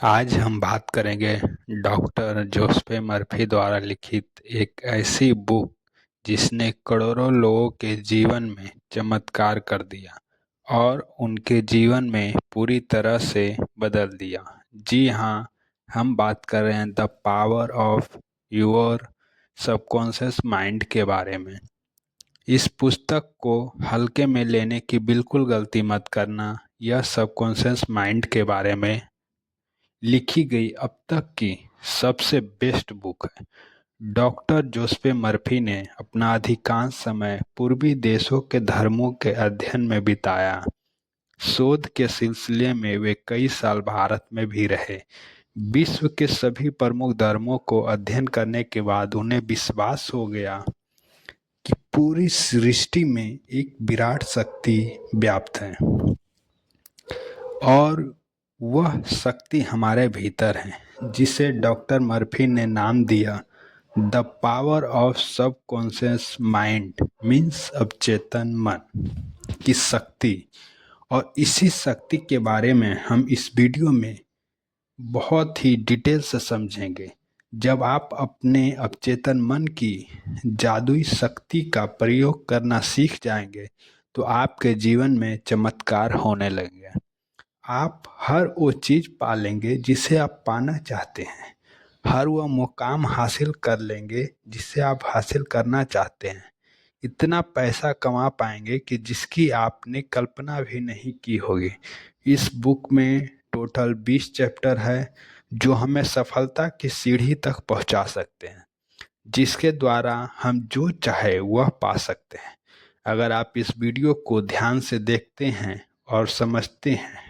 आज हम बात करेंगे डॉक्टर जोसेफ मर्फी द्वारा लिखित एक ऐसी बुक जिसने करोड़ों लोगों के जीवन में चमत्कार कर दिया और उनके जीवन में पूरी तरह से बदल दिया। जी हाँ, हम बात कर रहे हैं the power of your subconscious mind के बारे में। इस पुस्तक को हल्के में लेने की बिल्कुल गलती मत करना। यह सबकॉन्शियस माइंड के बारे में लिखी गई अब तक की सबसे बेस्ट बुक है। डॉक्टर जोसेफ मर्फी ने अपना अधिकांश समय पूर्वी देशों के धर्मों के अध्ययन में बिताया। शोध के सिलसिले में वे कई साल भारत में भी रहे। विश्व के सभी प्रमुख धर्मों को अध्ययन करने के बाद उन्हें विश्वास हो गया कि पूरी सृष्टि में एक विराट शक्ति व्याप्त है और वह शक्ति हमारे भीतर है, जिसे डॉक्टर मर्फी ने नाम दिया the power of subconscious mind, means अवचेतन मन की शक्ति। और इसी शक्ति के बारे में हम इस वीडियो में बहुत ही डिटेल से समझेंगे। जब आप अपने अवचेतन मन की जादुई शक्ति का प्रयोग करना सीख जाएंगे तो आपके जीवन में चमत्कार होने लगेगा। आप हर वो चीज़ पा लेंगे जिसे आप पाना चाहते हैं। हर वह मुकाम हासिल कर लेंगे जिसे आप हासिल करना चाहते हैं। इतना पैसा कमा पाएंगे कि जिसकी आपने कल्पना भी नहीं की होगी। इस बुक में टोटल 20 चैप्टर है जो हमें सफलता की सीढ़ी तक पहुंचा सकते हैं, जिसके द्वारा हम जो चाहे वह पा सकते हैं। अगर आप इस वीडियो को ध्यान से देखते हैं और समझते हैं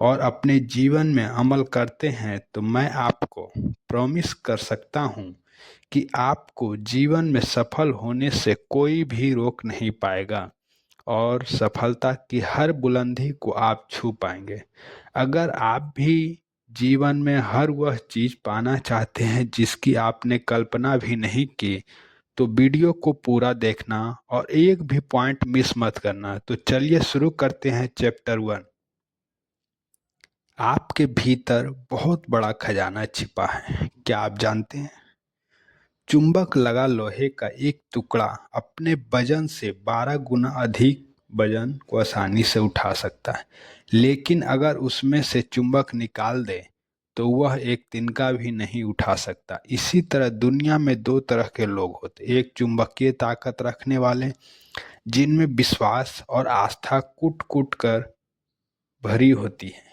और अपने जीवन में अमल करते हैं तो मैं आपको प्रॉमिस कर सकता हूँ कि आपको जीवन में सफल होने से कोई भी रोक नहीं पाएगा और सफलता की हर बुलंदी को आप छू पाएंगे। अगर आप भी जीवन में हर वह चीज़ पाना चाहते हैं जिसकी आपने कल्पना भी नहीं की तो वीडियो को पूरा देखना और एक भी पॉइंट मिस मत करना। तो चलिए शुरू करते हैं चैप्टर 1। आपके भीतर बहुत बड़ा खजाना छिपा है, क्या आप जानते हैं? चुंबक लगा लोहे का एक टुकड़ा अपने वजन से 12 गुना अधिक वजन को आसानी से उठा सकता है, लेकिन अगर उसमें से चुंबक निकाल दे तो वह एक तिनका भी नहीं उठा सकता। इसी तरह दुनिया में दो तरह के लोग होते, एक चुंबकीय ताकत रखने वाले जिनमें विश्वास और आस्था कूट कूट कर भरी होती है,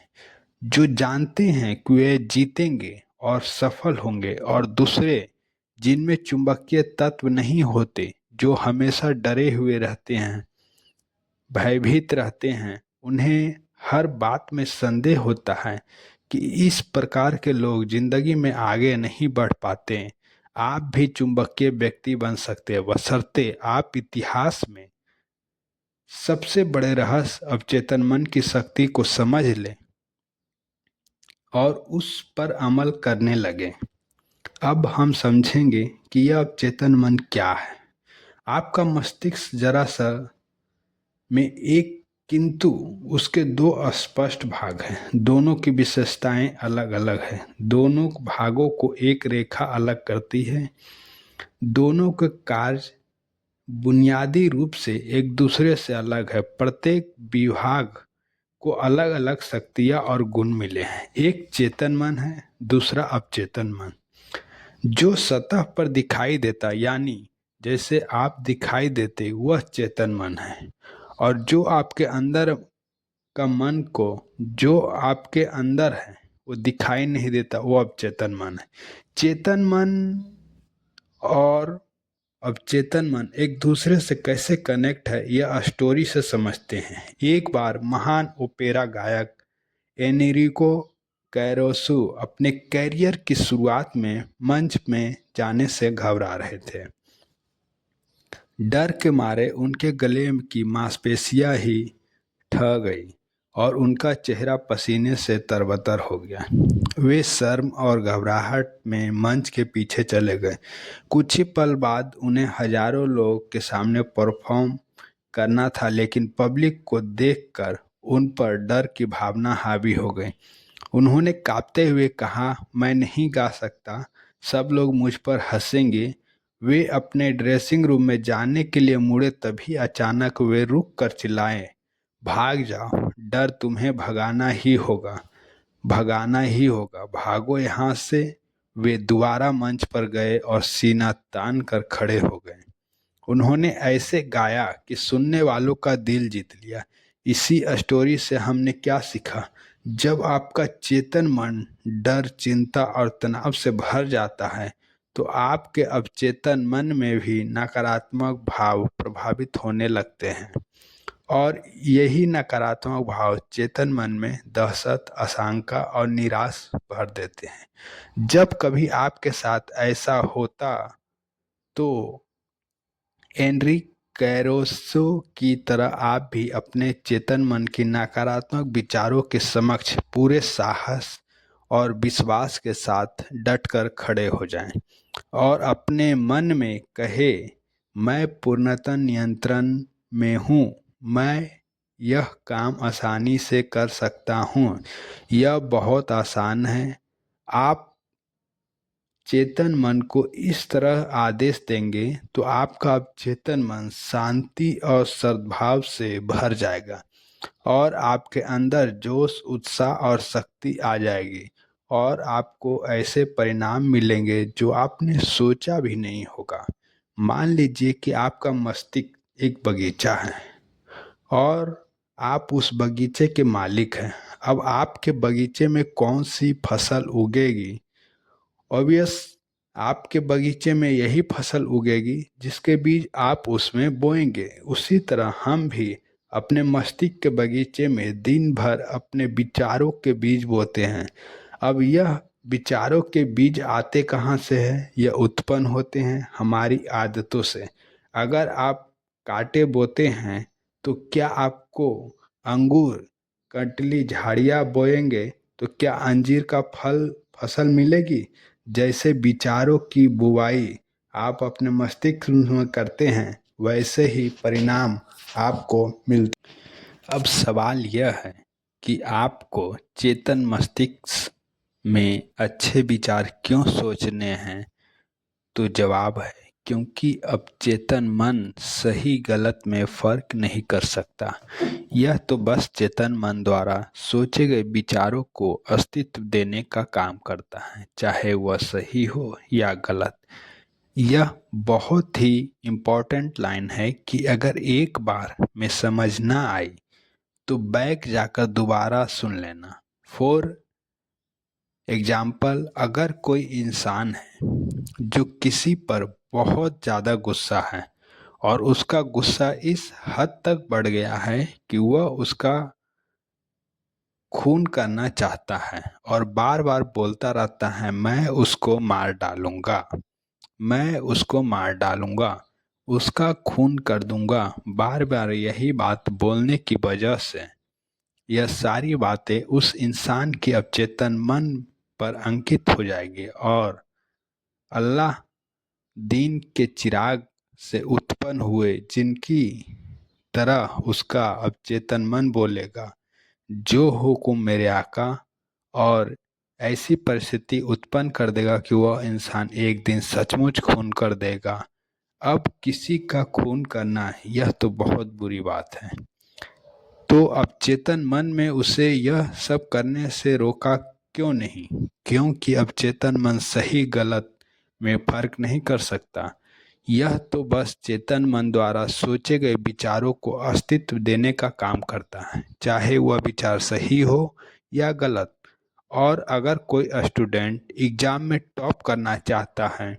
जो जानते हैं कि वे जीतेंगे और सफल होंगे, और दूसरे जिनमें चुंबकीय तत्व नहीं होते, जो हमेशा डरे हुए रहते हैं, भयभीत रहते हैं। उन्हें हर बात में संदेह होता है कि इस प्रकार के लोग जिंदगी में आगे नहीं बढ़ पाते। आप भी चुंबकीय व्यक्ति बन सकते हैं बशर्ते आप इतिहास में सबसे बड़े रहस्य अवचेतन मन की शक्ति को समझ लें और उस पर अमल करने लगे। अब हम समझेंगे कि यह अवचेतन मन क्या है। आपका मस्तिष्क जरा सा में एक, किंतु उसके दो स्पष्ट भाग हैं। दोनों की विशेषताएं अलग अलग हैं। दोनों भागों को एक रेखा अलग करती है। दोनों के कार्य बुनियादी रूप से एक दूसरे से अलग है। प्रत्येक विभाग को अलग अलग शक्तियाँ और गुण मिले हैं। एक चेतन मन है, दूसरा अवचेतन मन। जो सतह पर दिखाई देता, यानी जैसे आप दिखाई देते, वह चेतन मन है। और जो आपके अंदर का मन को, जो आपके अंदर है वो दिखाई नहीं देता, वो अवचेतन मन है। चेतन मन और अवचेतन मन एक दूसरे से कैसे कनेक्ट है यह स्टोरी से समझते हैं। एक बार महान ओपेरा गायक एनरिको कैरोसो अपने कैरियर की शुरुआत में मंच में जाने से घबरा रहे थे। डर के मारे उनके गले की मांसपेशियां ही ठह गई और उनका चेहरा पसीने से तरबतर हो गया। वे शर्म और घबराहट में मंच के पीछे चले गए। कुछ ही पल बाद उन्हें हजारों लोगों के सामने परफॉर्म करना था, लेकिन पब्लिक को देखकर उन पर डर की भावना हावी हो गई। उन्होंने काँपते हुए कहा, मैं नहीं गा सकता, सब लोग मुझ पर हंसेंगे। वे अपने ड्रेसिंग रूम में जाने के लिए मुड़े, तभी अचानक वे रुक कर चिल्लाए, भाग जाओ, डर तुम्हें भगाना ही होगा, भागो यहाँ से। वे दोबारा मंच पर गए और सीना तान कर खड़े हो गए। उन्होंने ऐसे गाया कि सुनने वालों का दिल जीत लिया। इसी स्टोरी से हमने क्या सीखा? जब आपका चेतन मन डर, चिंता और तनाव से भर जाता है, तो आपके अवचेतन मन में भी नकारात्मक भाव प्रभावित होने लगते हैं, और यही नकारात्मक भाव चेतन मन में दहशत, आशंका और निराश भर देते हैं। जब कभी आपके साथ ऐसा होता, तो एनरी कैरोसो की तरह आप भी अपने चेतन मन की नकारात्मक विचारों के समक्ष पूरे साहस और विश्वास के साथ डटकर खड़े हो जाएं और अपने मन में कहे, मैं पूर्णतः नियंत्रण में हूँ, मैं यह काम आसानी से कर सकता हूँ, यह बहुत आसान है। आप चेतन मन को इस तरह आदेश देंगे तो आपका चेतन मन शांति और सद्भाव से भर जाएगा और आपके अंदर जोश, उत्साह और शक्ति आ जाएगी, और आपको ऐसे परिणाम मिलेंगे जो आपने सोचा भी नहीं होगा। मान लीजिए कि आपका मस्तिष्क एक बगीचा है और आप उस बगीचे के मालिक हैं। अब आपके बगीचे में कौन सी फसल उगेगी? ऑब्वियस, आपके बगीचे में यही फसल उगेगी जिसके बीज आप उसमें बोएंगे। उसी तरह हम भी अपने मस्तिष्क के बगीचे में दिन भर अपने विचारों के बीज बोते हैं। अब यह विचारों के बीज आते कहाँ से हैं? यह उत्पन्न होते हैं हमारी आदतों से। अगर आप कांटे बोते हैं तो क्या आपको अंगूर, कंटली, झाड़ियाँ बोएंगे तो क्या अंजीर का फसल मिलेगी? जैसे विचारों की बुवाई आप अपने मस्तिष्क में करते हैं, वैसे ही परिणाम आपको मिलते। अब सवाल यह है कि आपको चेतन मस्तिष्क में अच्छे विचार क्यों सोचने हैं? तो जवाब है, क्योंकि अब चेतन मन सही गलत में फर्क नहीं कर सकता। यह तो बस चेतन मन द्वारा सोचे गए विचारों को अस्तित्व देने का काम करता है, चाहे वह सही हो या गलत। यह बहुत ही इम्पोर्टेंट लाइन है कि अगर एक बार में समझ ना आई तो बैक जाकर दोबारा सुन लेना। फॉर एग्जाम्पल, अगर कोई इंसान है जो किसी पर बहुत ज़्यादा गुस्सा है और उसका गुस्सा इस हद तक बढ़ गया है कि वह उसका खून करना चाहता है और बार बार बोलता रहता है, मैं उसको मार डालूंगा, मैं उसको मार डालूंगा, उसका खून कर दूंगा। बार बार यही बात बोलने की वजह से यह सारी बातें उस इंसान के अवचेतन मन पर अंकित हो जाएगी, और अल्लाह दीन के चिराग से उत्पन्न हुए जिनकी तरह उसका अवचेतन मन बोलेगा, जो हुकुम मेरे आका, और ऐसी परिस्थिति उत्पन्न कर देगा कि वह इंसान एक दिन सचमुच खून कर देगा। अब किसी का खून करना यह तो बहुत बुरी बात है, तो अब चेतन मन में उसे यह सब करने से रोका क्यों नहीं? क्योंकि अब चेतन मन सही गलत में फर्क नहीं कर सकता। यह तो बस चेतन मन द्वारा सोचे गए विचारों को अस्तित्व देने का काम करता है, चाहे वह विचार सही हो या गलत। और अगर कोई स्टूडेंट एग्जाम में टॉप करना चाहता है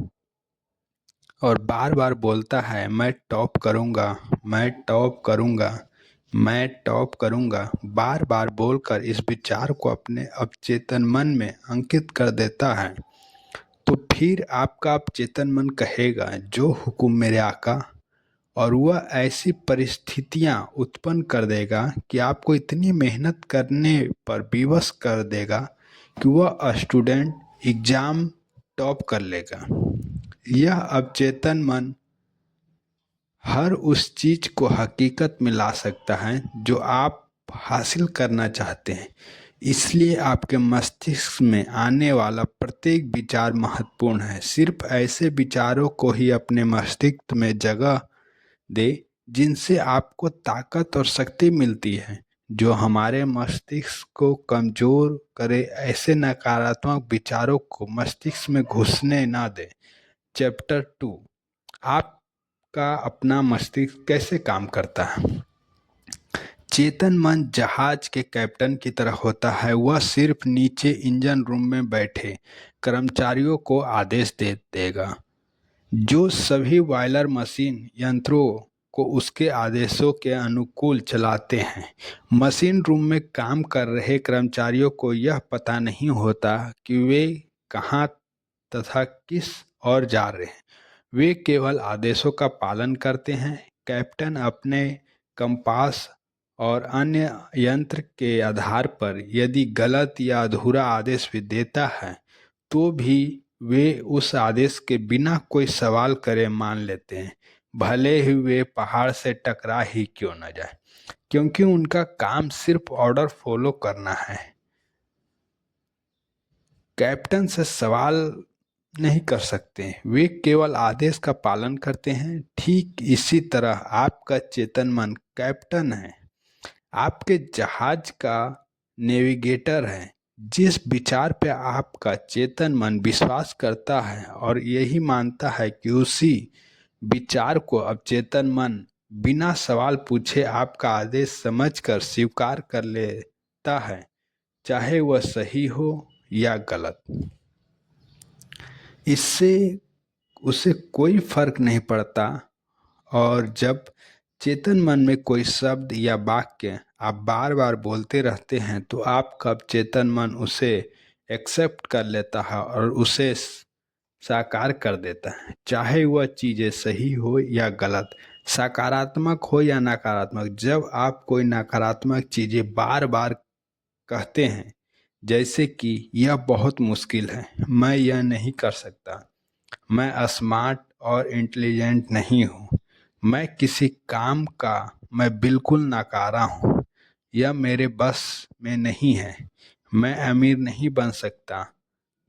और बार बार बोलता है, मैं टॉप करूंगा, मैं टॉप करूंगा, मैं टॉप करूंगा, बार बार बोलकर इस विचार को अपने अवचेतन मन में अंकित कर देता है, तो फिर आपका अवचेतन मन कहेगा, जो हुक्म मेरे आका, और वह ऐसी परिस्थितियां उत्पन्न कर देगा कि आपको इतनी मेहनत करने पर विवश कर देगा कि वह स्टूडेंट एग्जाम टॉप कर लेगा। यह अवचेतन मन हर उस चीज को हकीकत में ला सकता है जो आप हासिल करना चाहते हैं। इसलिए आपके मस्तिष्क में आने वाला प्रत्येक विचार महत्वपूर्ण है। सिर्फ ऐसे विचारों को ही अपने मस्तिष्क में जगह दे जिनसे आपको ताकत और शक्ति मिलती है। जो हमारे मस्तिष्क को कमजोर करे, ऐसे नकारात्मक विचारों को मस्तिष्क में घुसने ना दे। चैप्टर 2, आपका अपना मस्तिष्क कैसे काम करता है। चेतन मन जहाज के कैप्टन की तरह होता है। वह सिर्फ नीचे इंजन रूम में बैठे कर्मचारियों को आदेश दे देगा, जो सभी बॉयलर मशीन यंत्रों को उसके आदेशों के अनुकूल चलाते हैं। मशीन रूम में काम कर रहे कर्मचारियों को यह पता नहीं होता कि वे कहाँ तथा किस ओर जा रहे हैं। वे केवल आदेशों का पालन करते हैं। कैप्टन अपने कंपास और अन्य यंत्र के आधार पर यदि गलत या अधूरा आदेश भी देता है तो भी वे उस आदेश के बिना कोई सवाल करे मान लेते हैं, भले ही वे पहाड़ से टकरा ही क्यों न जाए, क्योंकि उनका काम सिर्फ ऑर्डर फॉलो करना है। कैप्टन से सवाल नहीं कर सकते, वे केवल आदेश का पालन करते हैं। ठीक इसी तरह आपका चेतन मन कैप्टन है, आपके जहाज का नेविगेटर है। जिस विचार पे आपका चेतन मन विश्वास करता है और यही मानता है कि उसी विचार को अब चेतन मन बिना सवाल पूछे आपका आदेश समझकर स्वीकार कर लेता है, चाहे वह सही हो या गलत। इससे उसे कोई फर्क नहीं पड़ता। और जब चेतन मन में कोई शब्द या वाक्य आप बार बार बोलते रहते हैं तो आपका चेतन मन उसे एक्सेप्ट कर लेता है और उसे साकार कर देता है, चाहे वह चीज़ें सही हो या गलत, सकारात्मक हो या नकारात्मक। जब आप कोई नकारात्मक चीज़ें बार बार कहते हैं, जैसे कि यह बहुत मुश्किल है, मैं यह नहीं कर सकता, मैं स्मार्ट और इंटेलिजेंट नहीं हूँ, मैं किसी काम का मैं बिल्कुल नाकारा हूँ, यह मेरे बस में नहीं है, मैं अमीर नहीं बन सकता,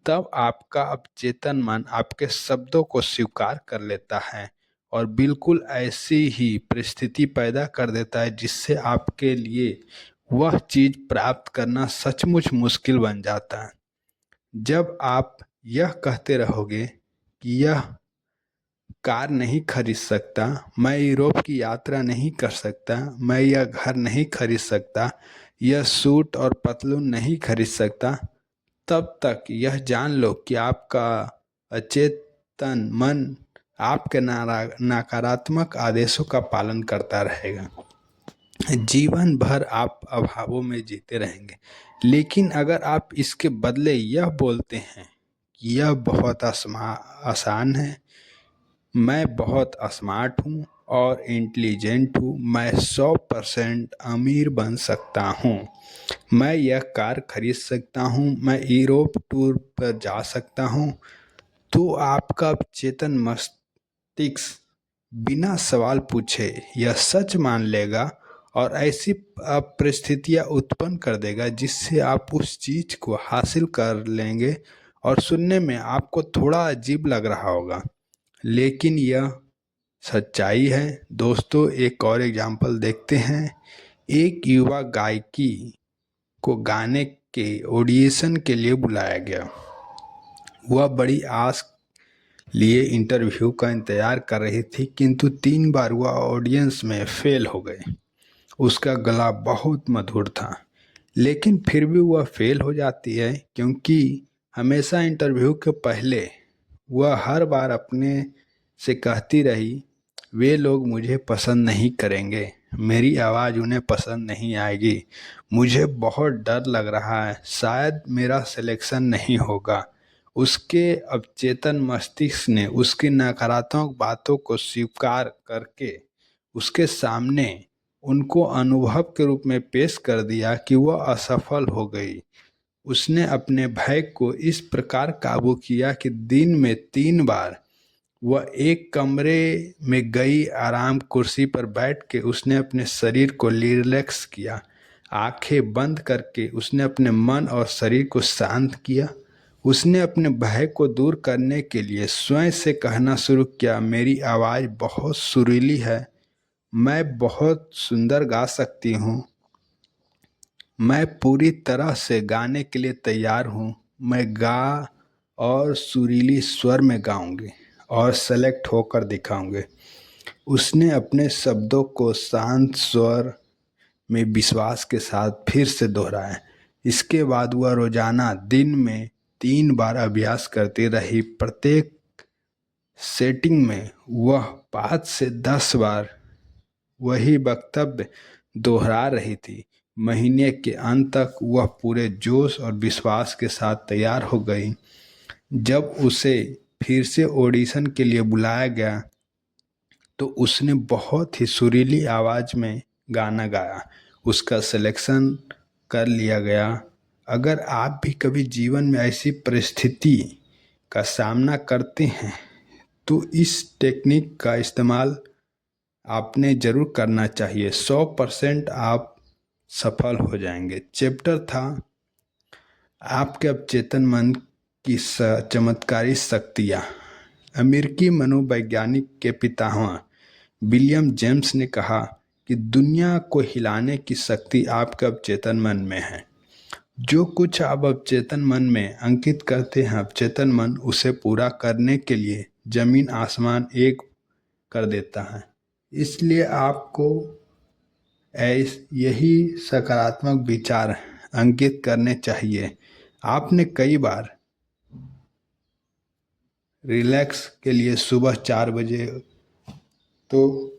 तब आपका अवचेतन मन आपके शब्दों को स्वीकार कर लेता है और बिल्कुल ऐसी ही परिस्थिति पैदा कर देता है जिससे आपके लिए वह चीज़ प्राप्त करना सचमुच मुश्किल बन जाता है। जब आप यह कहते रहोगे कि यह कार नहीं खरीद सकता, मैं यूरोप की यात्रा नहीं कर सकता, मैं यह घर नहीं खरीद सकता, यह सूट और पतलून नहीं खरीद सकता, तब तक यह जान लो कि आपका अचेतन मन आपके नकारात्मक आदेशों का पालन करता रहेगा। जीवन भर आप अभावों में जीते रहेंगे। लेकिन अगर आप इसके बदले यह बोलते हैं कि यह बहुत आसान है, मैं बहुत स्मार्ट हूँ और इंटेलिजेंट हूँ, मैं 100% अमीर बन सकता हूँ, मैं यह कार खरीद सकता हूँ, मैं यूरोप टूर पर जा सकता हूँ, तो आपका चेतन मस्तिष्क बिना सवाल पूछे यह सच मान लेगा और ऐसी परिस्थितियाँ उत्पन्न कर देगा जिससे आप उस चीज़ को हासिल कर लेंगे। और सुनने में आपको थोड़ा अजीब लग रहा होगा, लेकिन यह सच्चाई है। दोस्तों, एक और एग्जाम्पल देखते हैं। एक युवा गायकी को गाने के ऑडिशन के लिए बुलाया गया। वह बड़ी आस लिए इंटरव्यू का इंतज़ार कर रही थी, किंतु 3 बार वह ऑडियंस में फेल हो गए। उसका गला बहुत मधुर था, लेकिन फिर भी वह फेल हो जाती है, क्योंकि हमेशा इंटरव्यू के पहले वह हर बार अपने से कहती रही, वे लोग मुझे पसंद नहीं करेंगे, मेरी आवाज़ उन्हें पसंद नहीं आएगी, मुझे बहुत डर लग रहा है, शायद मेरा सिलेक्शन नहीं होगा। उसके अवचेतन मस्तिष्क ने उसकी नकारात्मक बातों को स्वीकार करके उसके सामने उनको अनुभव के रूप में पेश कर दिया कि वह असफल हो गई। उसने अपने भय को इस प्रकार काबू किया कि दिन में 3 बार वह एक कमरे में गई, आराम कुर्सी पर बैठ के उसने अपने शरीर को रिलैक्स किया, आंखें बंद करके उसने अपने मन और शरीर को शांत किया। उसने अपने भय को दूर करने के लिए स्वयं से कहना शुरू किया, मेरी आवाज़ बहुत सुरीली है, मैं बहुत सुंदर गा सकती हूँ, मैं पूरी तरह से गाने के लिए तैयार हूँ, मैं गा और सुरीली स्वर में गाऊंगी और सेलेक्ट होकर दिखाऊंगी। उसने अपने शब्दों को शांत स्वर में विश्वास के साथ फिर से दोहराया। इसके बाद वह रोजाना दिन में 3 बार अभ्यास करती रही। प्रत्येक सेटिंग में वह 5 से 10 बार वही वक्तव्य दोहरा रही थी। महीने के अंत तक वह पूरे जोश और विश्वास के साथ तैयार हो गई। जब उसे फिर से ऑडिशन के लिए बुलाया गया तो उसने बहुत ही सुरीली आवाज़ में गाना गाया। उसका सिलेक्शन कर लिया गया। अगर आप भी कभी जीवन में ऐसी परिस्थिति का सामना करते हैं तो इस टेक्निक का इस्तेमाल आपने ज़रूर करना चाहिए। 100% आप सफल हो जाएंगे। चैप्टर था आपके अवचेतन मन की चमत्कारी शक्तियाँ। अमेरिकी मनोवैज्ञानिक के पितामह विलियम जेम्स ने कहा कि दुनिया को हिलाने की शक्ति आपके अवचेतन मन में है। जो कुछ आप अवचेतन मन में अंकित करते हैं, अवचेतन मन उसे पूरा करने के लिए जमीन आसमान एक कर देता है। इसलिए आपको यही सकारात्मक विचार अंकित करने चाहिए। आपने कई बार रिलैक्स के लिए सुबह 4 बजे, तो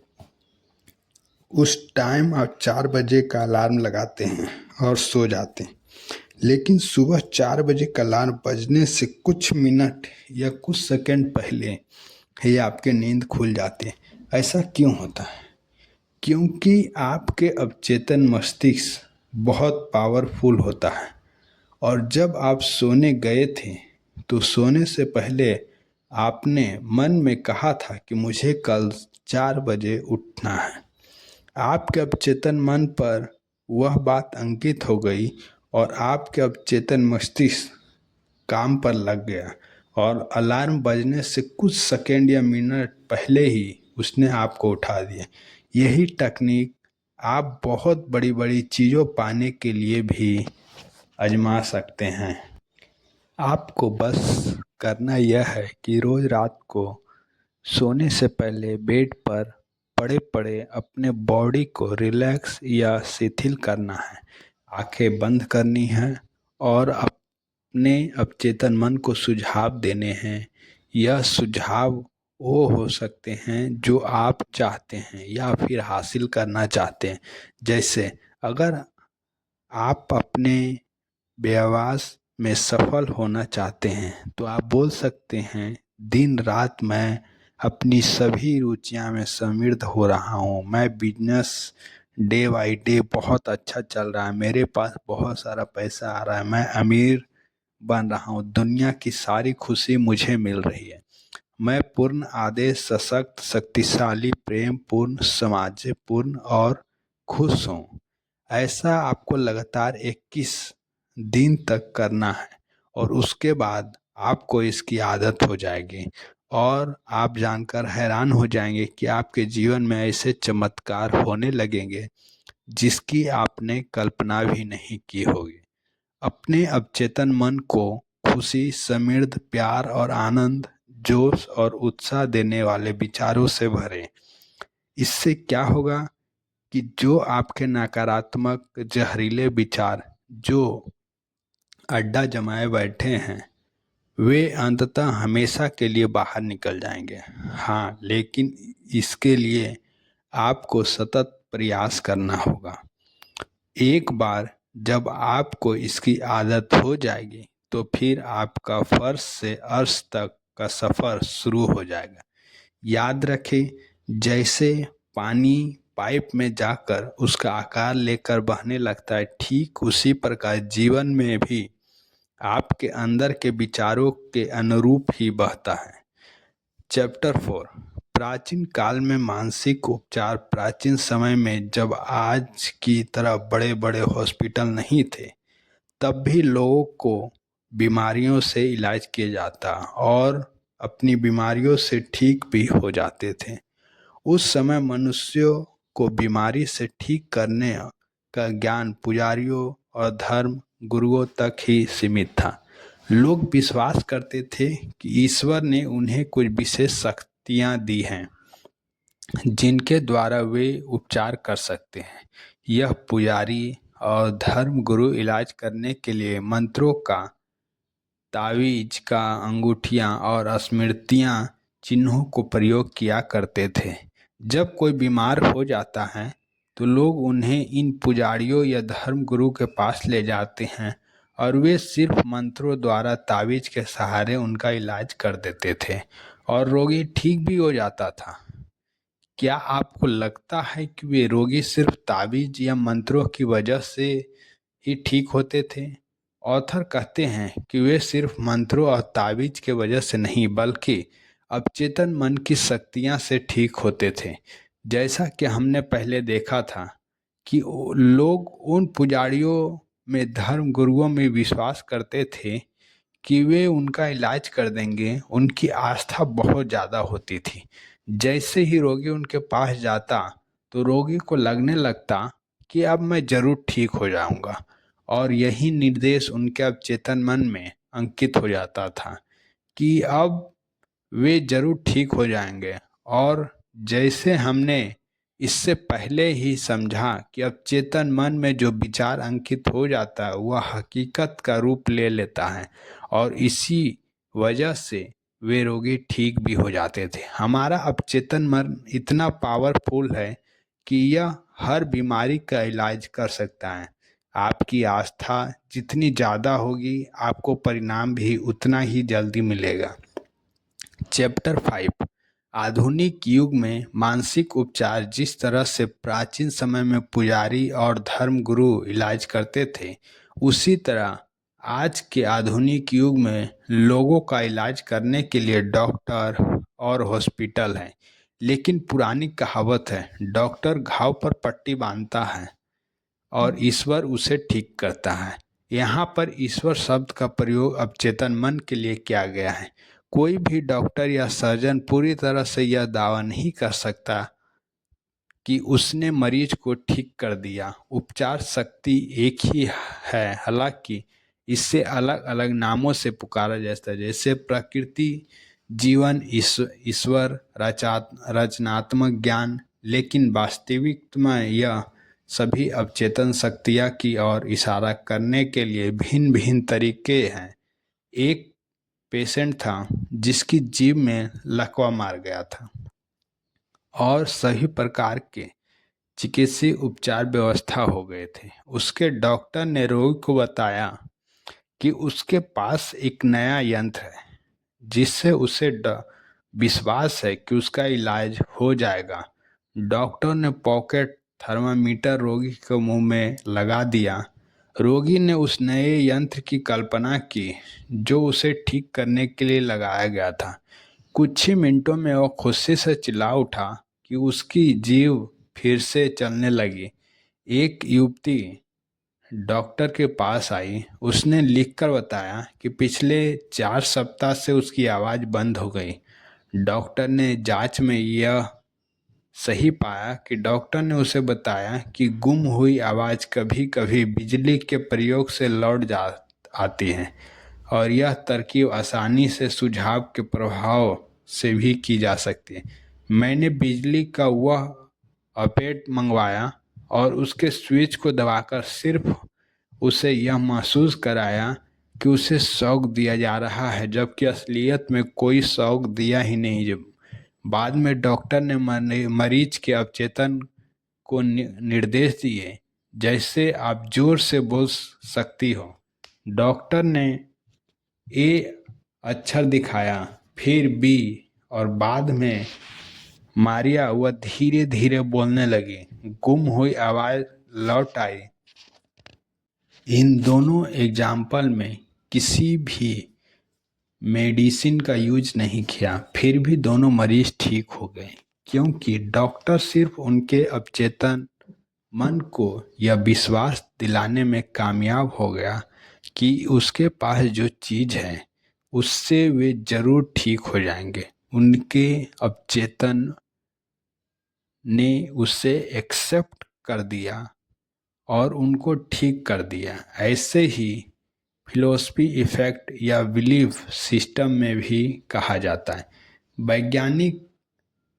उस टाइम आप 4 बजे का अलार्म लगाते हैं और सो जाते हैं, लेकिन सुबह 4 बजे का अलार्म बजने से कुछ मिनट या कुछ सेकंड पहले ही आपके नींद खुल जाती है। ऐसा क्यों होता है? क्योंकि आपके अवचेतन मस्तिष्क बहुत पावरफुल होता है और जब आप सोने गए थे तो सोने से पहले आपने मन में कहा था कि मुझे कल 4 बजे उठना है। आपके अवचेतन मन पर वह बात अंकित हो गई और आपके अवचेतन मस्तिष्क काम पर लग गया और अलार्म बजने से कुछ सेकंड या मिनट पहले ही उसने आपको उठा दिया। यही तकनीक आप बहुत बड़ी बड़ी चीज़ों पाने के लिए भी आजमा सकते हैं। आपको बस करना यह है कि रोज़ रात को सोने से पहले बेड पर पड़े पड़े अपने बॉडी को रिलैक्स या शिथिल करना है। आंखें बंद करनी है और अपने अवचेतन मन को सुझाव देने हैं। यह सुझाव वो हो सकते हैं जो आप चाहते हैं या फिर हासिल करना चाहते हैं। जैसे अगर आप अपने व्यवसाय में सफल होना चाहते हैं तो आप बोल सकते हैं, दिन रात मैं अपनी सभी रुचियां में समृद्ध हो रहा हूँ, मैं बिजनेस डे बाई डे बहुत अच्छा चल रहा है, मेरे पास बहुत सारा पैसा आ रहा है, मैं अमीर बन रहा हूँ, दुनिया की सारी खुशी मुझे मिल रही है, मैं पूर्ण आदेश सशक्त शक्तिशाली प्रेम पूर्ण समाजपूर्ण और खुश हूँ। ऐसा आपको लगातार 21 दिन तक करना है और उसके बाद आपको इसकी आदत हो जाएगी और आप जानकर हैरान हो जाएंगे कि आपके जीवन में ऐसे चमत्कार होने लगेंगे जिसकी आपने कल्पना भी नहीं की होगी। अपने अवचेतन मन को खुशी, समृद्ध, प्यार और आनंद, जोश और उत्साह देने वाले विचारों से भरें। इससे क्या होगा कि जो आपके नकारात्मक जहरीले विचार जो अड्डा जमाए बैठे हैं वे अंततः हमेशा के लिए बाहर निकल जाएंगे। हाँ, लेकिन इसके लिए आपको सतत प्रयास करना होगा। एक बार जब आपको इसकी आदत हो जाएगी तो फिर आपका फर्श से अर्श तक का सफ़र शुरू हो जाएगा। याद रखें, जैसे पानी पाइप में जाकर उसका आकार लेकर बहने लगता है, ठीक उसी प्रकार जीवन में भी आपके अंदर के विचारों के अनुरूप ही बहता है। चैप्टर 4, प्राचीन काल में मानसिक उपचार प्राचीन समय में जब आज की तरह बड़े बड़े हॉस्पिटल नहीं थे, तब भी लोगों को बीमारियों से इलाज किया जाता और अपनी बीमारियों से ठीक भी हो जाते थे। उस समय मनुष्यों को बीमारी से ठीक करने का ज्ञान पुजारियों और धर्म गुरुओं तक ही सीमित था। लोग विश्वास करते थे कि ईश्वर ने उन्हें कुछ विशेष शक्तियां दी हैं जिनके द्वारा वे उपचार कर सकते हैं। यह पुजारी और धर्म गुरु इलाज करने के लिए मंत्रों का, तावीज का, अंगूठियां और स्मृतियां चिन्हों को प्रयोग किया करते थे। जब कोई बीमार हो जाता है तो लोग उन्हें इन पुजारियों या धर्म गुरु के पास ले जाते हैं और वे सिर्फ मंत्रों द्वारा तावीज के सहारे उनका इलाज कर देते थे और रोगी ठीक भी हो जाता था। क्या आपको लगता है कि वे रोगी सिर्फ ताबीज या मंत्रों की वजह से ही ठीक होते थे? ऑथर कहते हैं कि वे सिर्फ मंत्रों और ताबीज के वजह से नहीं बल्कि अवचेतन मन की शक्तियां से ठीक होते थे। जैसा कि हमने पहले देखा था कि लोग उन पुजारियों में, धर्म गुरुओं में विश्वास करते थे कि वे उनका इलाज कर देंगे। उनकी आस्था बहुत ज़्यादा होती थी। जैसे ही रोगी उनके पास जाता तो रोगी को लगने लगता कि अब मैं जरूर ठीक हो जाऊंगा और यही निर्देश उनके अवचेतन मन में अंकित हो जाता था कि अब वे जरूर ठीक हो जाएंगे। और जैसे हमने इससे पहले ही समझा कि अवचेतन मन में जो विचार अंकित हो जाता है वह हकीकत का रूप ले लेता है और इसी वजह से वे रोगी ठीक भी हो जाते थे। हमारा अवचेतन मन इतना पावरफुल है कि यह हर बीमारी का इलाज कर सकता है। आपकी आस्था जितनी ज़्यादा होगी आपको परिणाम भी उतना ही जल्दी मिलेगा। चैप्टर 5, आधुनिक युग में मानसिक उपचार। जिस तरह से प्राचीन समय में पुजारी और धर्म गुरु इलाज करते थे, उसी तरह आज के आधुनिक युग में लोगों का इलाज करने के लिए डॉक्टर और हॉस्पिटल हैं। लेकिन पुरानी कहावत है, डॉक्टर घाव पर पट्टी बांधता है और ईश्वर उसे ठीक करता है। यहाँ पर ईश्वर शब्द का प्रयोग अवचेतन मन के लिए किया गया है। कोई भी डॉक्टर या सर्जन पूरी तरह से यह दावा नहीं कर सकता कि उसने मरीज को ठीक कर दिया। उपचार शक्ति एक ही है, हालांकि इससे अलग अलग नामों से पुकारा जाता है, जैसे प्रकृति, जीवन, ईश्वर, रचनात्मक ज्ञान। लेकिन वास्तविक में यह सभी अवचेतन शक्तियाँ की ओर इशारा करने के लिए भिन्न भिन्न तरीके हैं। एक पेशेंट था जिसकी जीभ में लकवा मार गया था और सभी प्रकार के चिकित्सीय उपचार व्यवस्था हो गए थे। उसके डॉक्टर ने रोगी को बताया कि उसके पास एक नया यंत्र है जिससे उसे विश्वास है कि उसका इलाज हो जाएगा। डॉक्टर ने पॉकेट थर्मामीटर रोगी के मुंह में लगा दिया। रोगी ने उस नए यंत्र की कल्पना की जो उसे ठीक करने के लिए लगाया गया था। कुछ ही मिनटों में वह खुशी से चिल्ला उठा कि उसकी जीभ फिर से चलने लगी। एक युवती डॉक्टर के पास आई। उसने लिखकर बताया कि पिछले 4 सप्ताह से उसकी आवाज़ बंद हो गई। डॉक्टर ने जांच में यह सही पाया कि डॉक्टर ने उसे बताया कि गुम हुई आवाज़ कभी कभी बिजली के प्रयोग से लौट जा आती है और यह तरकीब आसानी से सुझाव के प्रभाव से भी की जा सकती है। मैंने बिजली का वह ऑपेट मंगवाया और उसके स्विच को दबाकर सिर्फ उसे यह महसूस कराया कि उसे शॉक दिया जा रहा है, जबकि असलियत में कोई शॉक दिया ही नहीं। जब बाद में डॉक्टर ने मरीज के अवचेतन को निर्देश दिए, जैसे आप जोर से बोल सकती हो। डॉक्टर ने ए अक्षर दिखाया, फिर बी और बाद में मारिया। वह धीरे धीरे बोलने लगी। गुम हुई आवाज़ लौट आई। इन दोनों एग्जाम्पल में किसी भी मेडिसिन का यूज नहीं किया, फिर भी दोनों मरीज ठीक हो गए, क्योंकि डॉक्टर सिर्फ उनके अवचेतन मन को यह विश्वास दिलाने में कामयाब हो गया कि उसके पास जो चीज है उससे वे जरूर ठीक हो जाएंगे। उनके अवचेतन ने उसे एक्सेप्ट कर दिया और उनको ठीक कर दिया। ऐसे ही फिलोसफी इफेक्ट या बिलीफ सिस्टम में भी कहा जाता है। वैज्ञानिक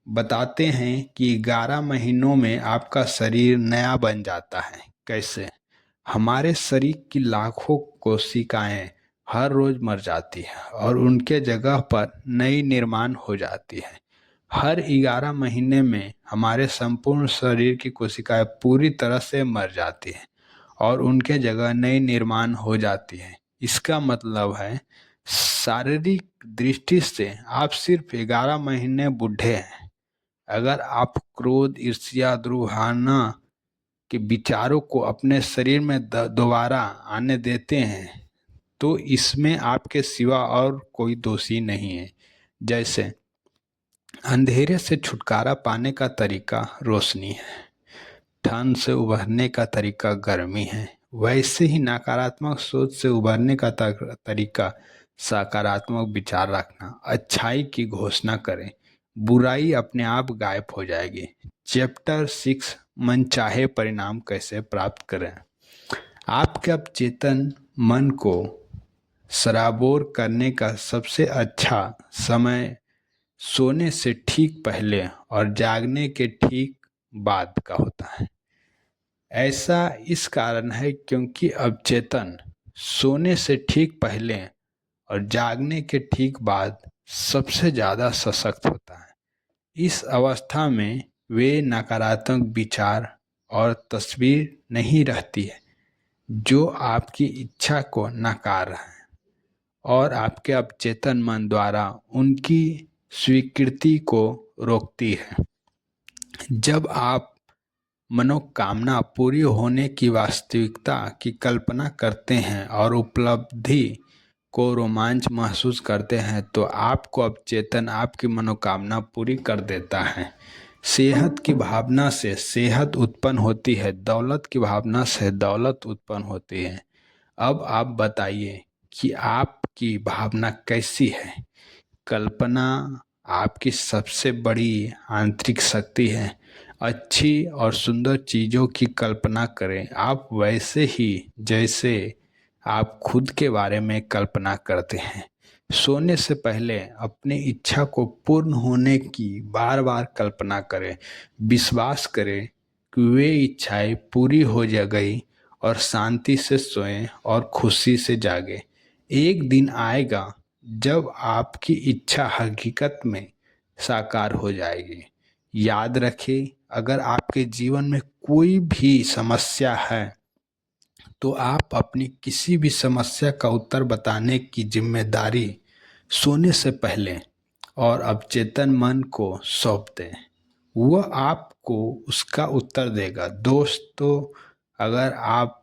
बताते हैं कि 11 महीनों में आपका शरीर नया बन जाता है। कैसे? हमारे शरीर की लाखों कोशिकाएं हर रोज मर जाती हैं और उनके जगह पर नई निर्माण हो जाती है। हर 11 महीने में हमारे संपूर्ण शरीर की कोशिकाएं पूरी तरह से मर जाती हैं और उनके जगह नई निर्माण हो जाती है। इसका मतलब है शारीरिक दृष्टि से आप सिर्फ 11 महीने बूढ़े हैं। अगर आप क्रोध, ईर्ष्या, द्रोहाना के विचारों को अपने शरीर में दोबारा आने देते हैं तो इसमें आपके सिवा और कोई दोषी नहीं है। जैसे अंधेरे से छुटकारा पाने का तरीका रोशनी है, ठंड से उभरने का तरीका गर्मी है, वैसे ही नकारात्मक सोच से उभरने का तरीका सकारात्मक विचार रखना। अच्छाई की घोषणा करें, बुराई अपने आप गायब हो जाएगी। चैप्टर 6, मनचाहे परिणाम कैसे प्राप्त करें। आपके अवचेतन मन को सराबोर करने का सबसे अच्छा समय सोने से ठीक पहले और जागने के ठीक बाद का होता है। ऐसा इस कारण है क्योंकि अवचेतन सोने से ठीक पहले और जागने के ठीक बाद सबसे ज़्यादा सशक्त होता है। इस अवस्था में वे नकारात्मक विचार और तस्वीर नहीं रहती है जो आपकी इच्छा को नकार रहे हैं और आपके अवचेतन मन द्वारा उनकी स्वीकृति को रोकती है। जब आप मनोकामना पूरी होने की वास्तविकता की कल्पना करते हैं और उपलब्धि को रोमांच महसूस करते हैं तो आपको अवचेतन आपकी मनोकामना पूरी कर देता है। सेहत की भावना से सेहत उत्पन्न होती है, दौलत की भावना से दौलत उत्पन्न होती है। अब आप बताइए कि आपकी भावना कैसी है। कल्पना आपकी सबसे बड़ी आंतरिक शक्ति है। अच्छी और सुंदर चीज़ों की कल्पना करें, आप वैसे ही जैसे आप खुद के बारे में कल्पना करते हैं। सोने से पहले अपनी इच्छा को पूर्ण होने की बार बार कल्पना करें। विश्वास करें कि वे इच्छाएं पूरी हो जा गई और शांति से सोएं और खुशी से जागे। एक दिन आएगा जब आपकी इच्छा हकीकत में साकार हो जाएगी। याद रखें, अगर आपके जीवन में कोई भी समस्या है तो आप अपनी किसी भी समस्या का उत्तर बताने की जिम्मेदारी सोने से पहले और अवचेतन मन को सौंप दें। वह आपको उसका उत्तर देगा। दोस्तों, अगर आप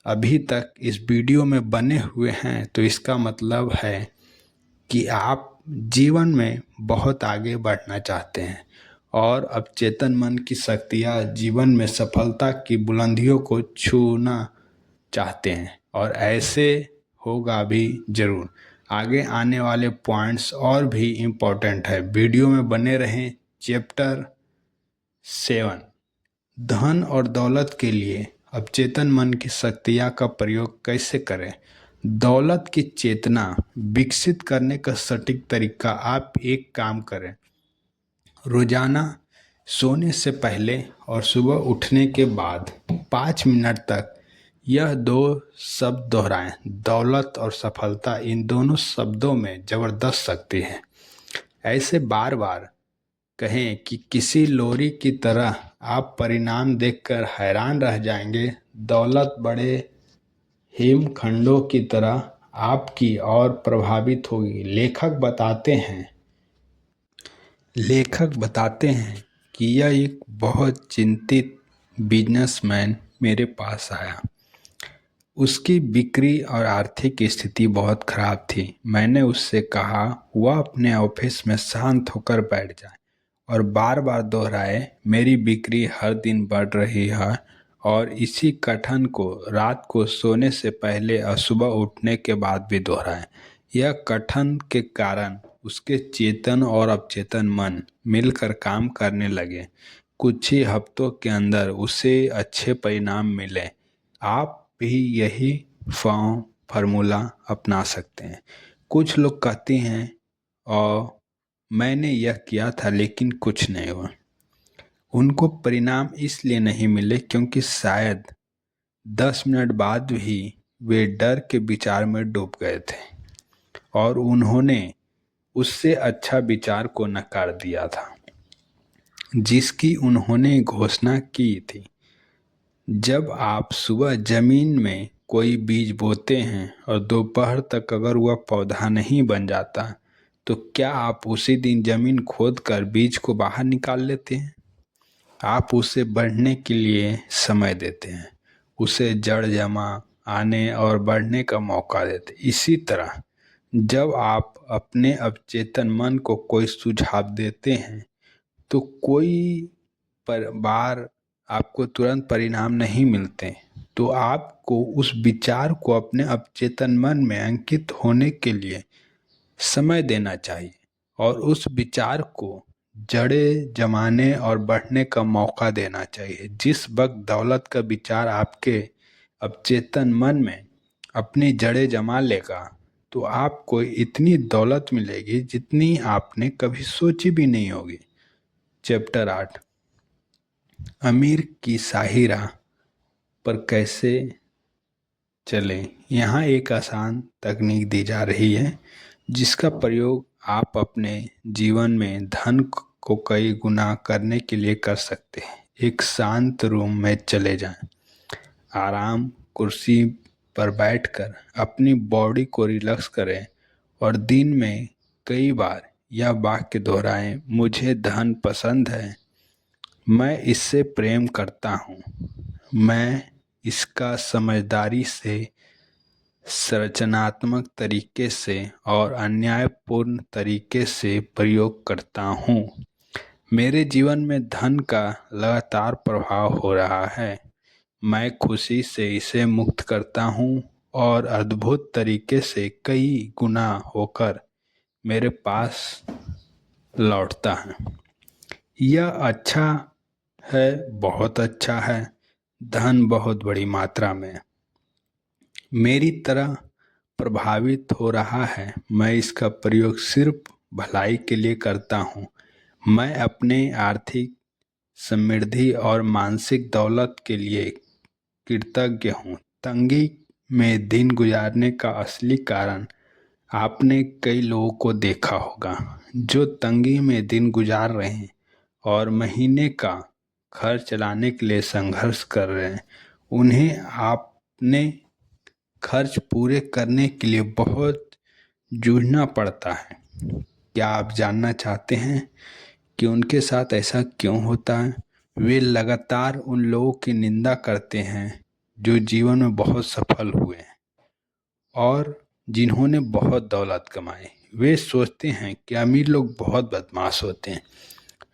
अभी तक इस वीडियो में बने हुए हैं तो इसका मतलब है कि आप जीवन में बहुत आगे बढ़ना चाहते हैं और अवचेतन मन की शक्तियाँ जीवन में सफलता की बुलंदियों को छूना चाहते हैं और ऐसे होगा भी ज़रूर। आगे आने वाले पॉइंट्स और भी इम्पोर्टेंट है, वीडियो में बने रहें। चैप्टर 7, धन और दौलत के लिए अवचेतन मन की शक्तियाँ का प्रयोग कैसे करें। दौलत की चेतना विकसित करने का सटीक तरीका। आप एक काम करें, रोजाना सोने से पहले और सुबह उठने के बाद 5 मिनट तक यह 2 शब्द दोहराएं। दौलत और सफलता, इन दोनों शब्दों में ज़बरदस्त शक्ति है। ऐसे बार बार कहें कि किसी लोरी की तरह आप परिणाम देखकर हैरान रह जाएंगे। दौलत बड़े हिमखंडों की तरह आपकी ओर प्रभावित होगी। लेखक बताते हैं कि यह एक बहुत चिंतित बिजनेसमैन मेरे पास आया। उसकी बिक्री और आर्थिक स्थिति बहुत खराब थी। मैंने उससे कहा वह अपने ऑफिस में शांत होकर बैठ जाए और बार बार दोहराए, मेरी बिक्री हर दिन बढ़ रही है। और इसी कथन को रात को सोने से पहले और सुबह उठने के बाद भी दोहराए। यह कथन के कारण उसके चेतन और अवचेतन मन मिलकर काम करने लगे। कुछ ही हफ्तों के अंदर उसे अच्छे परिणाम मिले। आप भी यही फार्मूला अपना सकते हैं। कुछ लोग कहते हैं और मैंने यह किया था लेकिन कुछ नहीं हुआ। उनको परिणाम इसलिए नहीं मिले क्योंकि शायद 10 मिनट बाद ही वे डर के विचार में डूब गए थे और उन्होंने उससे अच्छा विचार को नकार दिया था जिसकी उन्होंने घोषणा की थी। जब आप सुबह जमीन में कोई बीज बोते हैं और दोपहर तक अगर वह पौधा नहीं बन जाता तो क्या आप उसी दिन जमीन खोदकर बीज को बाहर निकाल लेते हैं? आप उसे बढ़ने के लिए समय देते हैं, उसे जड़ जमा आने और बढ़ने का मौका देते हैं। इसी तरह जब आप अपने अवचेतन मन को कोई सुझाव देते हैं तो कोई पर बार आपको तुरंत परिणाम नहीं मिलते, तो आपको उस विचार को अपने अवचेतन मन में अंकित होने के लिए समय देना चाहिए और उस विचार को जड़ें जमाने और बढ़ने का मौका देना चाहिए। जिस वक्त दौलत का विचार आपके अवचेतन मन में अपनी जड़ें जमा लेगा तो आपको इतनी दौलत मिलेगी जितनी आपने कभी सोची भी नहीं होगी। चैप्टर 8, अमीर की शाही राह पर कैसे चले। यहाँ एक आसान तकनीक दी जा रही है जिसका प्रयोग आप अपने जीवन में धन को कई गुना करने के लिए कर सकते हैं। एक शांत रूम में चले जाएं, आराम कुर्सी पर बैठकर अपनी बॉडी को रिलैक्स करें और दिन में कई बार यह वाक्य दोहराएं, मुझे धन पसंद है, मैं इससे प्रेम करता हूँ, मैं इसका समझदारी से, संरचनात्मक तरीके से और अन्यायपूर्ण तरीके से प्रयोग करता हूँ। मेरे जीवन में धन का लगातार प्रभाव हो रहा है, मैं खुशी से इसे मुक्त करता हूँ और अद्भुत तरीके से कई गुना होकर मेरे पास लौटता है। यह अच्छा है, बहुत अच्छा है, धन बहुत बड़ी मात्रा में मेरी तरह प्रभावित हो रहा है, मैं इसका प्रयोग सिर्फ भलाई के लिए करता हूँ। मैं अपने आर्थिक समृद्धि और मानसिक दौलत के लिए कृतज्ञ हूँ। तंगी में दिन गुजारने का असली कारण आपने कई लोगों को देखा होगा जो तंगी में दिन गुजार रहे हैं और महीने का खर्च चलाने के लिए संघर्ष कर रहे हैं। उन्हें आपने खर्च पूरे करने के लिए बहुत जूझना पड़ता है। क्या आप जानना चाहते हैं कि उनके साथ ऐसा क्यों होता है? वे लगातार उन लोगों की निंदा करते हैं जो जीवन में बहुत सफल हुए हैं और जिन्होंने बहुत दौलत कमाई। वे सोचते हैं कि अमीर लोग बहुत बदमाश होते हैं,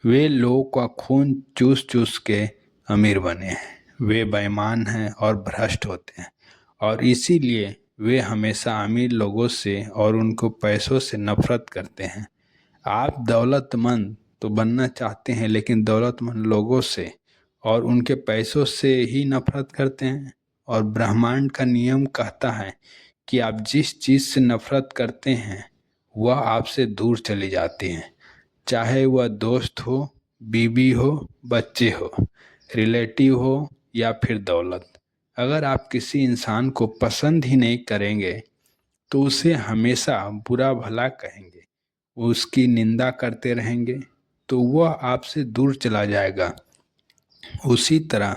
वे लोगों का खून चूस चूस के अमीर बने हैं, वे बेईमान हैं और भ्रष्ट होते हैं और इसीलिए वे हमेशा अमीर लोगों से और उनको पैसों से नफरत करते हैं। आप दौलतमंद तो बनना चाहते हैं लेकिन दौलतमंद लोगों से और उनके पैसों से ही नफरत करते हैं। और ब्रह्मांड का नियम कहता है कि आप जिस चीज़ से नफरत करते हैं वह आपसे दूर चली जाती है, चाहे वह दोस्त हो, बीवी हो, बच्चे हो, रिलेटिव हो या फिर दौलत। अगर आप किसी इंसान को पसंद ही नहीं करेंगे तो उसे हमेशा बुरा भला कहेंगे, उसकी निंदा करते रहेंगे तो वह आपसे दूर चला जाएगा। उसी तरह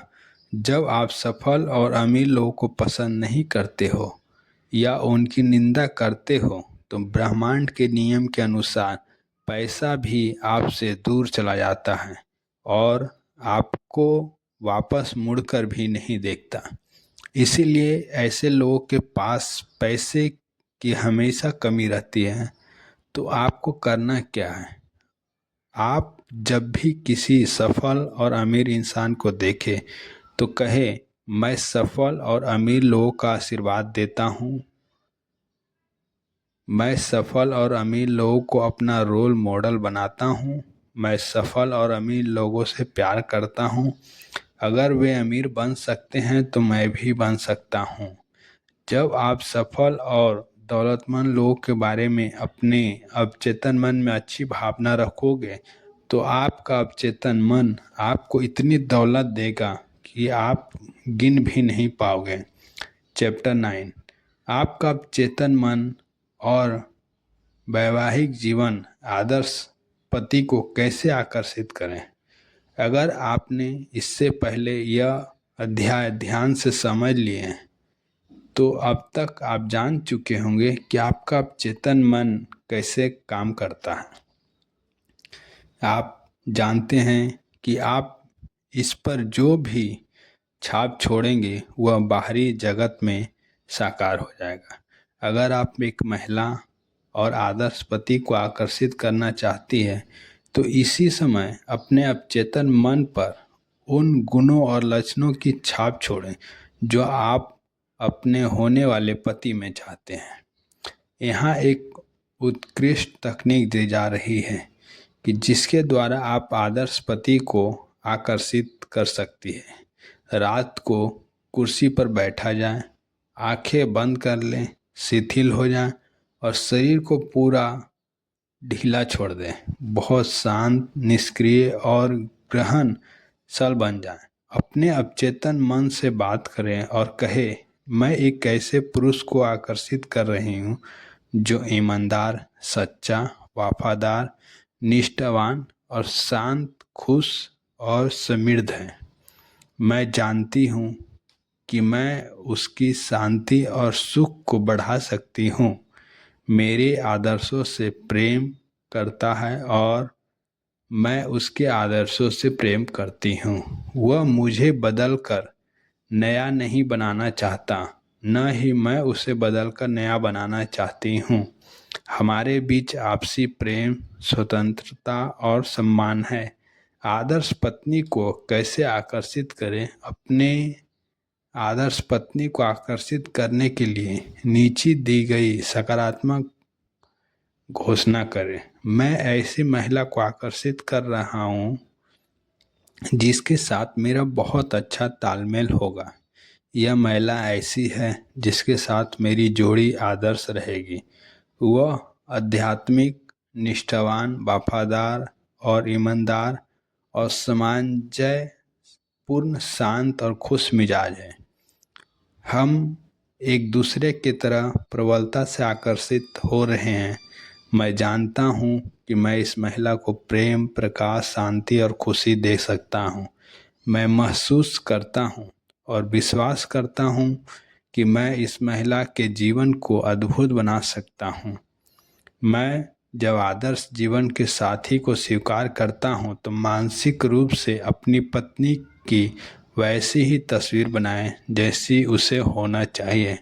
जब आप सफल और अमीर लोगों को पसंद नहीं करते हो या उनकी निंदा करते हो तो ब्रह्मांड के नियम के अनुसार पैसा भी आपसे दूर चला जाता है और आपको वापस मुड़कर भी नहीं देखता। इसीलिए ऐसे लोगों के पास पैसे की हमेशा कमी रहती है। तो आपको करना क्या है? आप जब भी किसी सफल और अमीर इंसान को देखें तो कहे, मैं सफल और अमीर लोगों का आशीर्वाद देता हूँ, मैं सफल और अमीर लोगों को अपना रोल मॉडल बनाता हूँ, मैं सफल और अमीर लोगों से प्यार करता हूँ। अगर वे अमीर बन सकते हैं तो मैं भी बन सकता हूँ। जब आप सफल और दौलतमंद लोगों के बारे में अपने अवचेतन मन में अच्छी भावना रखोगे तो आपका अवचेतन मन आपको इतनी दौलत देगा कि आप गिन भी नहीं पाओगे। चैप्टर 9, आपका अवचेतन मन और वैवाहिक जीवन आदर्श पति को कैसे आकर्षित करें। अगर आपने इससे पहले यह अध्याय ध्यान से समझ लिए हैं तो अब तक आप जान चुके होंगे कि आपका चेतन मन कैसे काम करता है। आप जानते हैं कि आप इस पर जो भी छाप छोड़ेंगे वह बाहरी जगत में साकार हो जाएगा। अगर आप एक महिला और आदर्श पति को आकर्षित करना चाहती है तो इसी समय अपने अवचेतन मन पर उन गुणों और लक्षणों की छाप छोड़ें जो आप अपने होने वाले पति में चाहते हैं। यहाँ एक उत्कृष्ट तकनीक दी जा रही है कि जिसके द्वारा आप आदर्श पति को आकर्षित कर सकती है। रात को कुर्सी पर बैठा जाए, आंखें बंद कर लें, शिथिल हो जाए और शरीर को पूरा ढीला छोड़ दें। बहुत शांत, निष्क्रिय और ग्रहणशल बन जाएं। अपने अवचेतन मन से बात करें और कहे, मैं एक ऐसे पुरुष को आकर्षित कर रही हूँ जो ईमानदार, सच्चा, वफादार, निष्ठावान और शांत, खुश और समृद्ध है। मैं जानती हूँ कि मैं उसकी शांति और सुख को बढ़ा सकती हूँ। मेरे आदर्शों से प्रेम करता है और मैं उसके आदर्शों से प्रेम करती हूँ। वह मुझे बदलकर नया नहीं बनाना चाहता, न ही मैं उसे बदलकर नया बनाना चाहती हूँ। हमारे बीच आपसी प्रेम, स्वतंत्रता और सम्मान है। आदर्श पत्नी को कैसे आकर्षित करें? अपने आदर्श पत्नी को आकर्षित करने के लिए नीचे दी गई सकारात्मक घोषणा करें। मैं ऐसी महिला को आकर्षित कर रहा हूँ जिसके साथ मेरा बहुत अच्छा तालमेल होगा। यह महिला ऐसी है जिसके साथ मेरी जोड़ी आदर्श रहेगी। वह आध्यात्मिक, निष्ठावान, वफादार और ईमानदार और सामंजस्य पूर्ण, शांत और खुश मिजाज है। हम एक दूसरे की तरह प्रबलता से आकर्षित हो रहे हैं। मैं जानता हूँ कि मैं इस महिला को प्रेम, प्रकाश, शांति और खुशी दे सकता हूँ। मैं महसूस करता हूँ और विश्वास करता हूँ कि मैं इस महिला के जीवन को अद्भुत बना सकता हूँ। मैं जब आदर्श जीवन के साथी को स्वीकार करता हूँ तो मानसिक रूप से अपनी पत्नी की वैसी ही तस्वीर बनाएं जैसी उसे होना चाहिए।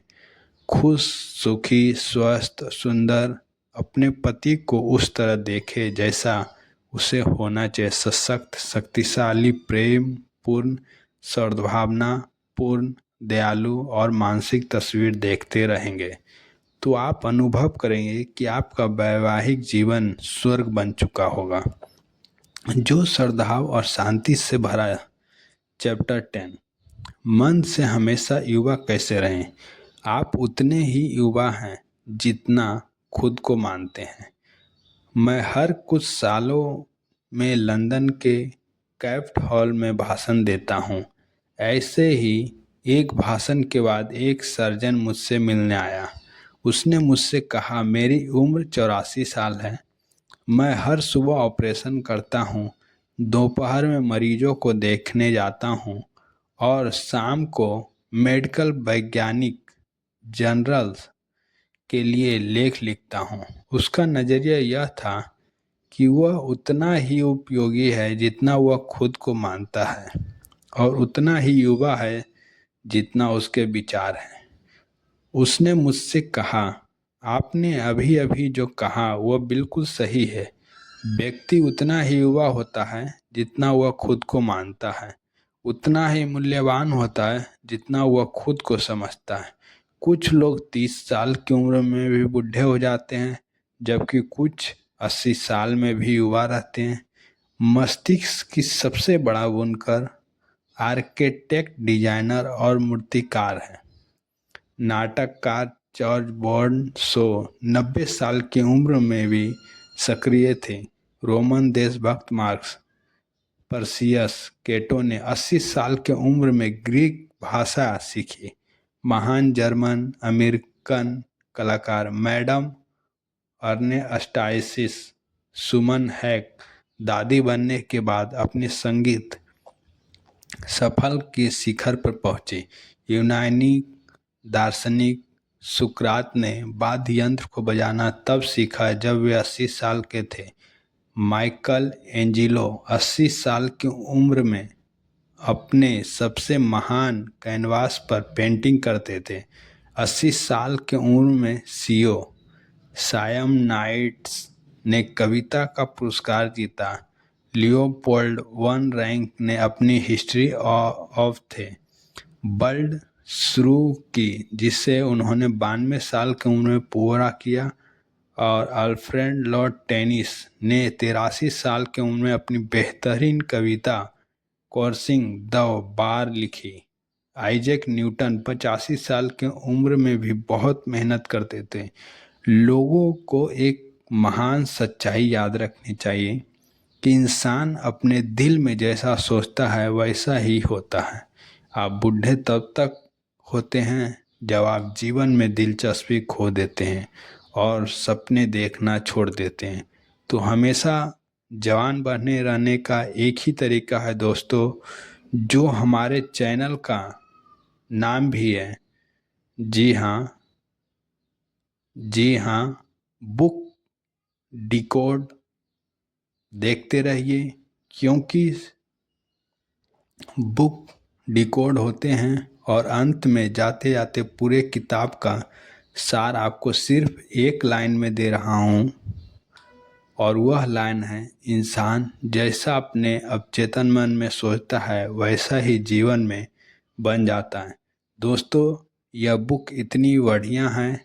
खुश, सुखी, स्वस्थ, सुंदर। अपने पति को उस तरह देखे जैसा उसे होना चाहिए। सशक्त, शक्तिशाली, प्रेम पूर्ण, सद्भावना पूर्ण, दयालु और मानसिक तस्वीर देखते रहेंगे तो आप अनुभव करेंगे कि आपका वैवाहिक जीवन स्वर्ग बन चुका होगा जो श्रद्धा और शांति से भरा है। चैप्टर 10, मन से हमेशा युवा कैसे रहें। आप उतने ही युवा हैं जितना खुद को मानते हैं। मैं हर कुछ सालों में लंदन के कैफ्ट हॉल में भाषण देता हूँ। ऐसे ही एक भाषण के बाद एक सर्जन मुझसे मिलने आया। उसने मुझसे कहा, मेरी उम्र 84 साल है। मैं हर सुबह ऑपरेशन करता हूँ, दोपहर में मरीजों को देखने जाता हूँ और शाम को मेडिकल वैज्ञानिक जर्नल्स के लिए लेख लिखता हूँ। उसका नज़रिया यह था कि वह उतना ही उपयोगी है जितना वह खुद को मानता है और उतना ही युवा है जितना उसके विचार हैं। उसने मुझसे कहा, आपने अभी अभी जो कहा वह बिल्कुल सही है। व्यक्ति उतना ही युवा होता है जितना वह खुद को मानता है, उतना ही मूल्यवान होता है जितना वह खुद को समझता है। कुछ लोग 30 साल की उम्र में भी बूढ़े हो जाते हैं, जबकि कुछ 80 साल में भी युवा रहते हैं। मस्तिष्क की सबसे बड़ा बुनकर आर्किटेक्ट, डिजाइनर और मूर्तिकार है। नाटककार जॉर्ज बर्नार्ड शो 90 साल की उम्र में भी सक्रिय थे। रोमन देशभक्त मार्क्स पर्सियस केटो ने 80 साल की उम्र में ग्रीक भाषा सीखी। महान जर्मन अमेरिकन कलाकार मैडम अर्नेस्टाइसिस सुमन हैक दादी बनने के बाद अपने संगीत सफल के शिखर पर पहुंचे। यूनानी दार्शनिक सुकरात ने वाद्य यंत्र को बजाना तब सीखा जब वे 80 साल के थे। माइकल एंजिलो 80 साल की उम्र में अपने सबसे महान कैनवास पर पेंटिंग करते थे। 80 साल की उम्र में सीओ सायम नाइट्स ने कविता का पुरस्कार जीता। लियोपोल्ड वन रैंक ने अपनी हिस्ट्री ऑफ थे वर्ल्ड शुरू की, जिसे उन्होंने 92 साल की उम्र में पूरा किया। और अल्फ्रेड लॉर्ड टेनिस ने 83 साल की उम्र में अपनी बेहतरीन कविता क्रॉसिंग द बार लिखी। आइजैक न्यूटन 85 साल की उम्र में भी बहुत मेहनत करते थे। लोगों को एक महान सच्चाई याद रखनी चाहिए कि इंसान अपने दिल में जैसा सोचता है वैसा ही होता है। आप बूढ़े तब तक होते हैं जब आप जीवन में दिलचस्पी खो देते हैं और सपने देखना छोड़ देते हैं। तो हमेशा जवान बने रहने का एक ही तरीका है दोस्तों, जो हमारे चैनल का नाम भी है। जी हाँ, जी हाँ, बुक डिकोड देखते रहिए, क्योंकि बुक डिकोड होते हैं और अंत में जाते जाते पूरे किताब का सार आपको सिर्फ एक लाइन में दे रहा हूँ, और वह लाइन है, इंसान जैसा अपने अवचेतन मन में सोचता है वैसा ही जीवन में बन जाता है। दोस्तों, यह बुक इतनी बढ़िया है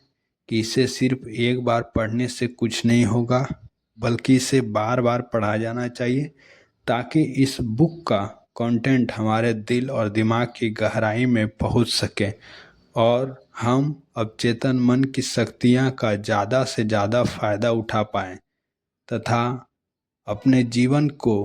कि इसे सिर्फ एक बार पढ़ने से कुछ नहीं होगा, बल्कि इसे बार बार पढ़ा जाना चाहिए, ताकि इस बुक का कंटेंट हमारे दिल और दिमाग की गहराई में पहुंच सके और हम अवचेतन मन की शक्तियां का ज़्यादा से ज़्यादा फायदा उठा पाएं तथा अपने जीवन को